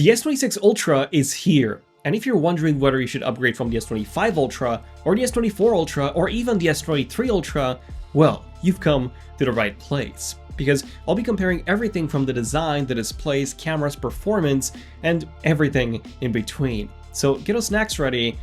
The S26 Ultra is here, and if you're wondering whether you should upgrade from the S25 Ultra, or the S24 Ultra, or even the S23 Ultra, well, you've come to the right place. Because I'll be comparing everything from the design, the displays, cameras, performance, and everything in between. So get those snacks ready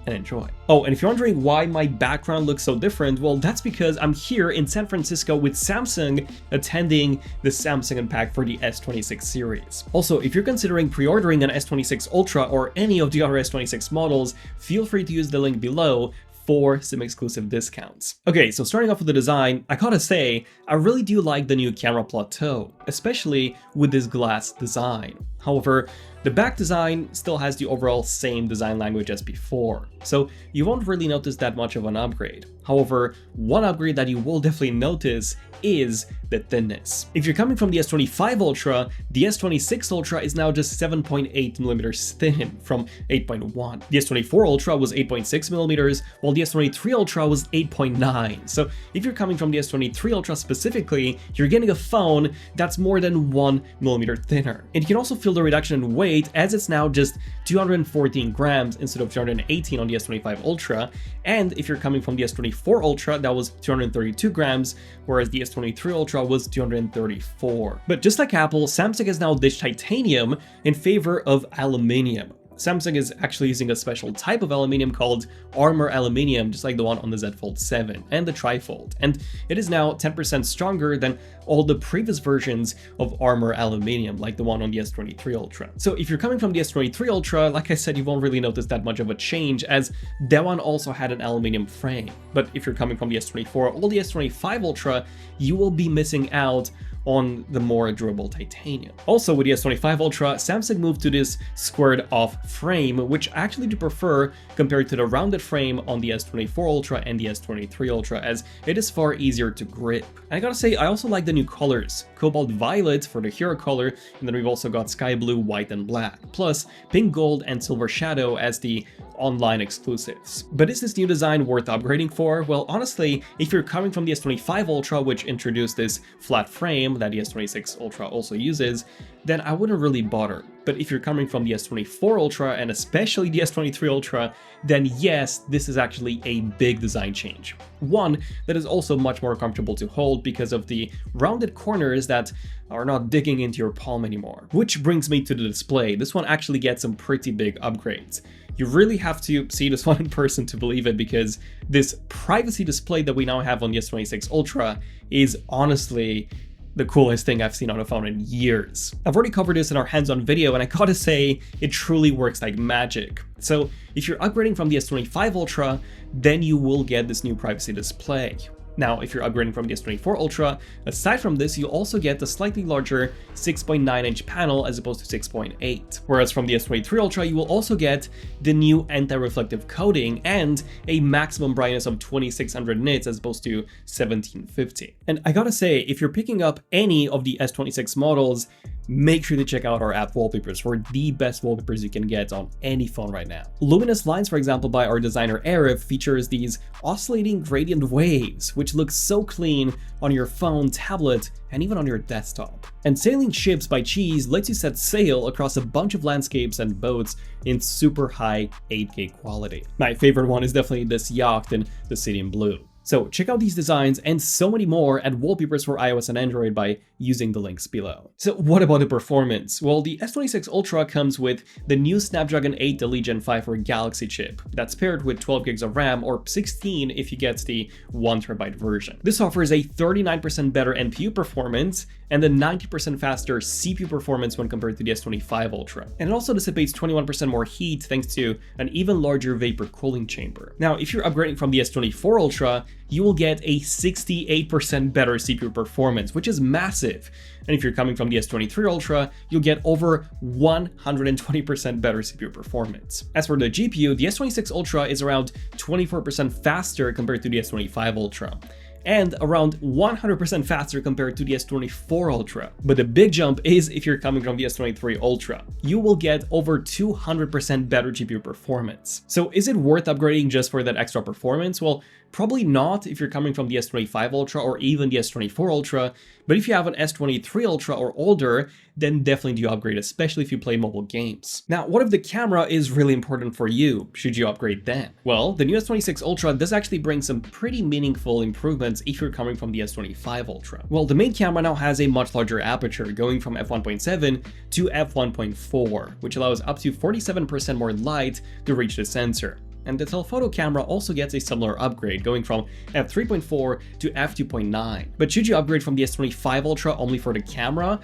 and enjoy. Oh, and if you're wondering why my background looks so different, well, that's because I'm here in San Francisco with Samsung attending the Samsung Unpacked for the S26 series. Also, if you're considering pre-ordering an S26 Ultra or any of the other S26 models, feel free to use the link below for some exclusive discounts. Okay, so starting off with the design, I gotta say, I really do like the new camera plateau, especially with this glass design. However, the back design still has the overall same design language as before, so you won't really notice that much of an upgrade. However, one upgrade that you will definitely notice is the thinness. If you're coming from the S25 Ultra, the S26 Ultra is now just 7.8mm thin from 8.1. The S24 Ultra was 8.6mm, while the S23 Ultra was 8.9. So if you're coming from the S23 Ultra specifically, you're getting a phone that's more than 1mm thinner. And you can also feel the reduction in weight, as it's now just 214 grams instead of 218 on the S25 Ultra. And if you're coming from the S24 Ultra, that was 232 grams, whereas the S23 Ultra was 234. But just like Apple, Samsung has now ditched titanium in favor of aluminium. Samsung is actually using a special type of aluminium called Armor Aluminium, just like the one on the Z Fold 7 and the Trifold, and it is now 10% stronger than all the previous versions of Armor Aluminium, like the one on the S23 Ultra. So if you're coming from the S23 Ultra, like I said, you won't really notice that much of a change, as that one also had an aluminium frame. But if you're coming from the S24 or the S25 Ultra, you will be missing out on the more durable titanium. Also with the S25 Ultra, Samsung moved to this squared off frame, which I actually do prefer compared to the rounded frame on the S24 Ultra and the S23 Ultra, as it is far easier to grip. And I gotta say, I also like the new colors. Cobalt Violet for the hero color, and then we've also got Sky Blue, White, and Black, plus Pink Gold and Silver Shadow as the online exclusives. But is this new design worth upgrading for? Well, honestly, if you're coming from the S25 Ultra, which introduced this flat frame that the S26 Ultra also uses, then I wouldn't really bother. But if you're coming from the S24 Ultra, and especially the S23 Ultra, then yes, this is actually a big design change. One that is also much more comfortable to hold because of the rounded corners that are not digging into your palm anymore. Which brings me to the display. This one actually gets some pretty big upgrades. You really have to see this one in person to believe it, because this privacy display that we now have on the S26 Ultra is honestly the coolest thing I've seen on a phone in years. I've already covered this in our hands-on video, and I gotta say, it truly works like magic. So if you're upgrading from the S25 Ultra, then you will get this new privacy display. Now, if you're upgrading from the S24 Ultra, aside from this, you also get the slightly larger 6.9-inch panel as opposed to 6.8. Whereas from the S23 Ultra, you will also get the new anti-reflective coating and a maximum brightness of 2600 nits as opposed to 1750. And I gotta say, if you're picking up any of the S26 models, make sure to check out our app wallpapers for the best wallpapers you can get on any phone right now. Luminous Lines, for example, by our designer Arif, features these oscillating gradient waves, which look so clean on your phone, tablet, and even on your desktop. And Sailing Ships by Cheese lets you set sail across a bunch of landscapes and boats in super high 8K quality. My favorite one is definitely this yacht in the city in blue. So check out these designs and so many more at Wallpapers for iOS and Android by using the links below. So what about the performance? Well, the S26 Ultra comes with the new Snapdragon 8 Elite Gen 5 for Galaxy chip that's paired with 12 gigs of RAM, or 16 if you get the 1TB version. This offers a 39% better NPU performance and a 90% faster CPU performance when compared to the S25 Ultra. And it also dissipates 21% more heat thanks to an even larger vapor cooling chamber. Now, if you're upgrading from the S24 Ultra, you will get a 68% better CPU performance, which is massive. And if you're coming from the S23 Ultra, you'll get over 120% better CPU performance. As for the GPU, the S26 Ultra is around 24% faster compared to the S25 Ultra, and around 100% faster compared to the S24 Ultra. But the big jump is if you're coming from the S23 Ultra. You will get over 200% better GPU performance. So is it worth upgrading just for that extra performance? Well, Probably not if you're coming from the S25 Ultra or even the S24 Ultra, but if you have an S23 Ultra or older, then definitely do upgrade, especially if you play mobile games. Now, what if the camera is really important for you? Should you upgrade then? Well, the new S26 Ultra does actually bring some pretty meaningful improvements if you're coming from the S25 Ultra. Well, the main camera now has a much larger aperture, going from f1.7 to f1.4, which allows up to 47% more light to reach the sensor. And the telephoto camera also gets a similar upgrade, going from f3.4 to f2.9. But should you upgrade from the S25 Ultra only for the camera?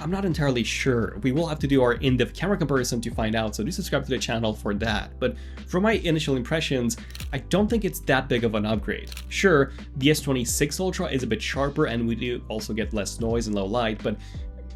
I'm not entirely sure. We will have to do our in-depth camera comparison to find out, so do subscribe to the channel for that. But from my initial impressions, I don't think it's that big of an upgrade. Sure, the S26 Ultra is a bit sharper and we do also get less noise and low light, but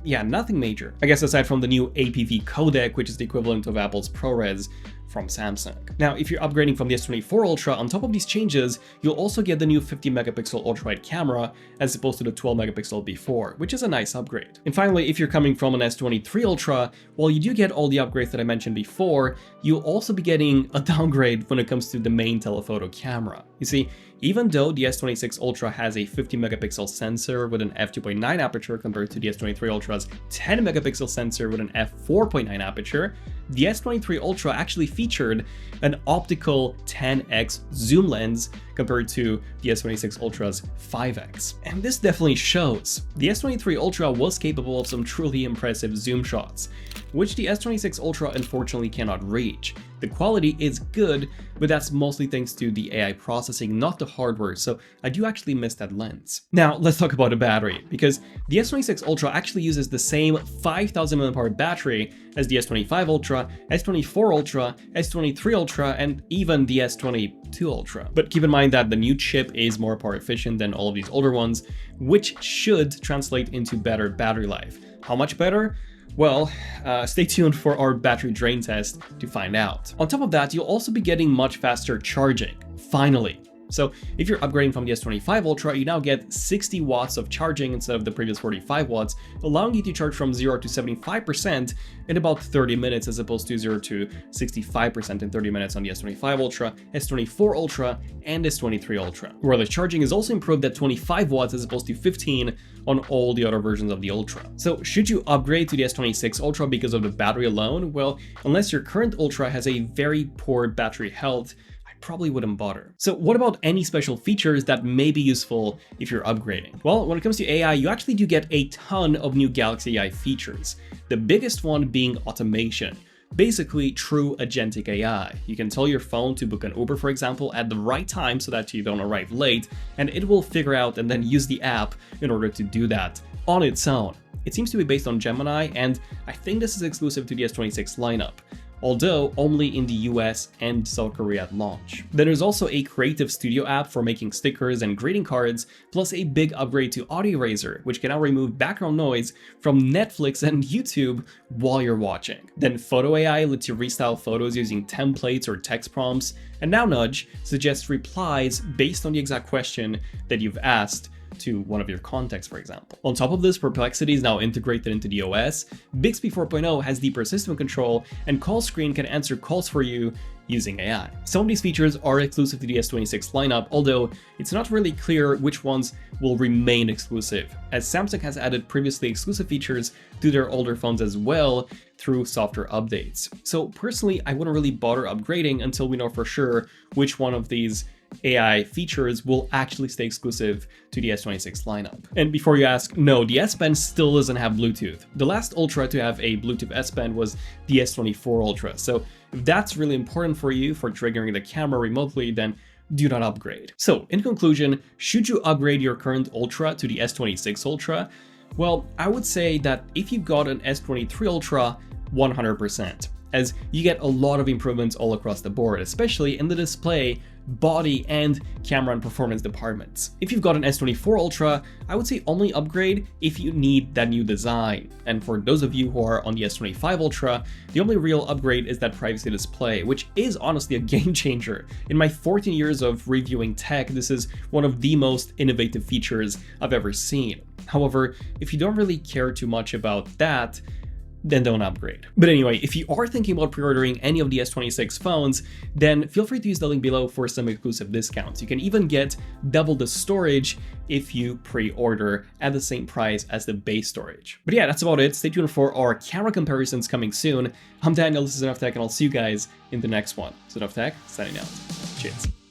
yeah, nothing major. I guess aside from the new APV codec, which is the equivalent of Apple's ProRes from Samsung. Now, if you're upgrading from the S24 Ultra, on top of these changes, you'll also get the new 50 megapixel ultra-wide camera as opposed to the 12 megapixel before, which is a nice upgrade. And finally, if you're coming from an S23 Ultra, while you do get all the upgrades that I mentioned before, you'll also be getting a downgrade when it comes to the main telephoto camera. You see, even though the S26 Ultra has a 50 megapixel sensor with an f2.9 aperture compared to the S23 Ultra's 10 megapixel sensor with an f4.9 aperture, the S23 Ultra actually featured an optical 10x zoom lens compared to the S26 Ultra's 5x. And this definitely shows. The S23 Ultra was capable of some truly impressive zoom shots, which the S26 Ultra unfortunately cannot reach. The quality is good, but that's mostly thanks to the AI processing, not the hardware, so I do actually miss that lens. Now, let's talk about the battery, because the S26 Ultra actually uses the same 5000 mAh battery as the S25 Ultra, S24 Ultra, S23 Ultra, and even the S22 Ultra. But keep in mind that the new chip is more power efficient than all of these older ones, which should translate into better battery life. How much better? Well, stay tuned for our battery drain test to find out. On top of that, you'll also be getting much faster charging, finally. So if you're upgrading from the S25 Ultra, you now get 60 watts of charging instead of the previous 45 watts, allowing you to charge from 0 to 75% in about 30 minutes as opposed to 0 to 65% in 30 minutes on the S25 Ultra, S24 Ultra, and S23 Ultra. Wireless charging is also improved at 25 watts as opposed to 15 on all the other versions of the Ultra. So should you upgrade to the S26 Ultra because of the battery alone? Well, unless your current Ultra has a very poor battery health, probably wouldn't bother. So what about any special features that may be useful if you're upgrading? Well, when it comes to AI, you actually do get a ton of new Galaxy AI features. The biggest one being automation. Basically, true agentic AI. You can tell your phone to book an Uber, for example, at the right time so that you don't arrive late, and it will figure out and then use the app in order to do that on its own. It seems to be based on Gemini, and I think this is exclusive to the S26 lineup, although only in the US and South Korea at launch. Then there's also a creative studio app for making stickers and greeting cards, plus a big upgrade to Audio Eraser, which can now remove background noise from Netflix and YouTube while you're watching. Then Photo AI lets you restyle photos using templates or text prompts, and Now Nudge suggests replies based on the exact question that you've asked to one of your contacts, for example. On top of this, Perplexity is now integrated into the OS, Bixby 4.0 has deeper system control, and Call Screen can answer calls for you using AI. Some of these features are exclusive to the S26 lineup, although it's not really clear which ones will remain exclusive, as Samsung has added previously exclusive features to their older phones as well through software updates. So personally, I wouldn't really bother upgrading until we know for sure which one of these AI features will actually stay exclusive to the S26 lineup. And before you ask, no, the S Pen still doesn't have Bluetooth. The last Ultra to have a Bluetooth S Pen was the S24 Ultra. So if that's really important for you for triggering the camera remotely, then do not upgrade. So in conclusion, should you upgrade your current Ultra to the S26 Ultra? Well, I would say that if you've got an S23 Ultra, 100%, as you get a lot of improvements all across the board, especially in the display, body, and camera and performance departments. If you've got an S24 Ultra, I would say only upgrade if you need that new design. And for those of you who are on the S25 Ultra, the only real upgrade is that privacy display, which is honestly a game changer. In my 14 years of reviewing tech, this is one of the most innovative features I've ever seen. However, if you don't really care too much about that, then don't upgrade. But anyway, if you are thinking about pre-ordering any of the S26 phones, then feel free to use the link below for some exclusive discounts. You can even get double the storage if you pre-order at the same price as the base storage. But yeah, that's about it. Stay tuned for our camera comparisons coming soon. I'm Daniel, this is ZONEofTECH, and I'll see you guys in the next one. ZONEofTECH, signing out. Cheers.